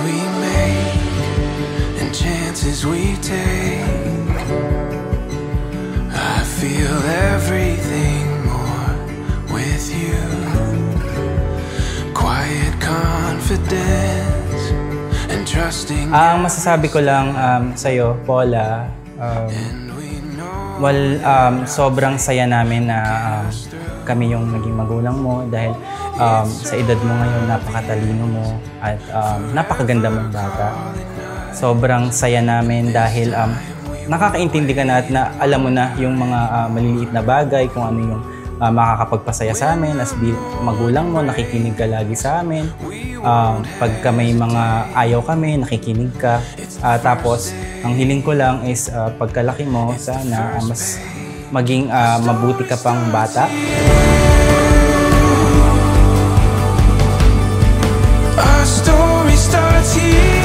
we make and chances we take, I feel everything more with you. Quiet confidence and trusting. Ang masasabi ko lang sa'yo, Paula, sobrang saya namin na kami yung naging magulang mo dahil sa edad mo ngayon, napakatalino mo at napakaganda mong bata. Sobrang saya namin dahil nakakaintindi ka na at alam mo na yung mga maliliit na bagay, kung ano yung makakapagpasaya sa amin. As magulang mo, nakikinig ka lagi sa amin. Pagka may mga ayaw kami, nakikinig ka. Tapos, ang hiling ko lang is pagkalaki mo, sana mas maging mabuti ka pang bata. Our story starts here.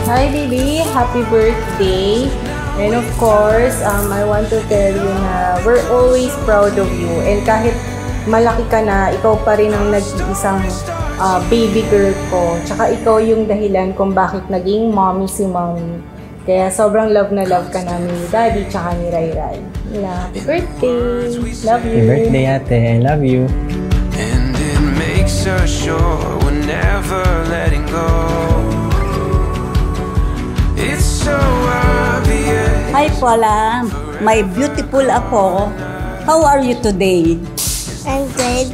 Hi baby, happy birthday. And of course, I want to tell you na we're always proud of you. And kahit malaki ka na, ikaw pa rin ang nag-iisang baby girl ko. Tsaka ikaw yung dahilan kung bakit naging mommy si mommy. Kaya sobrang love na love ka namin ni Daddy tsaka ni Rai Rai. Happy birthday! Love you! Happy birthday, ate. I love you. And it makes us sure we're never letting go. It's so obvious. Hi Paula, my beautiful apo. How are you today? I'm good.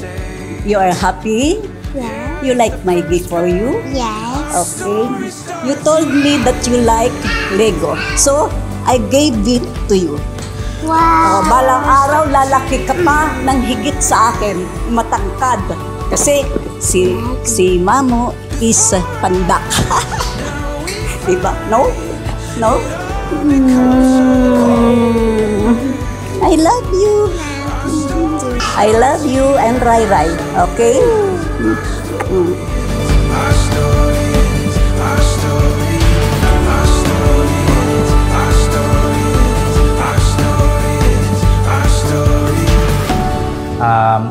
You are happy? Yeah. You like my gift for you? Yes. Okay. You told me that you like Lego. So, I gave it to you. Wow. Balang araw, lalaki ka pa ng higit sa akin. Matangkad. Kasi si Mamo is pandak. Diba? No? No? I love you. I love you and Rai Rai. Okay? Our stories, our stories, our stories, our stories, our stories, our stories.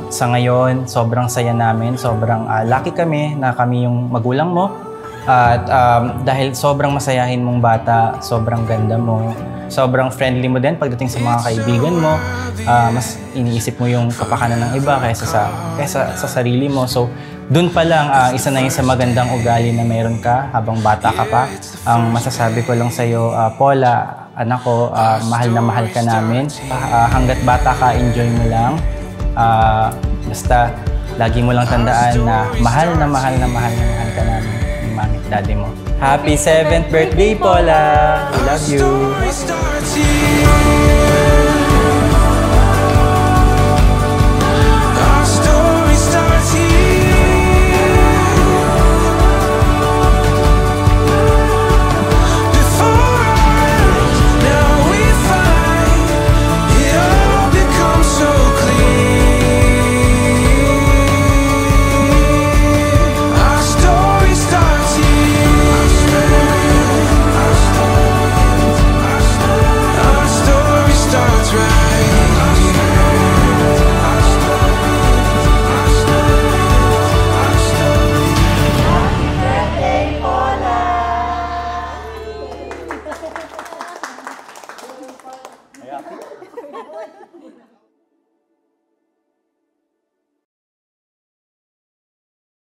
Sa ngayon, sobrang saya namin. Sobrang lucky kami na kami yung magulang mo. At dahil sobrang masayahin mong bata, sobrang ganda mo, sobrang friendly mo din pagdating sa mga kaibigan mo. Mas iniisip mo yung kapakanan ng iba kaysa sa sarili mo. So, dun pa lang, isa na yun sa magandang ugali na meron ka habang bata ka pa. Ang masasabi ko lang sa'yo, Paula, anak ko, mahal na mahal ka namin. Hanggat bata ka, enjoy mo lang. Basta, lagi mo lang tandaan na mahal na mahal na mahal na mahal ka namin. Mami at daddy mo. Happy 7th birthday, Paula! We love you! Story starts here. Our story starts here. Before our eyes, now we find it all becomes so clear. Our story starts here. Our story starts right here. Happy birthday, Paula!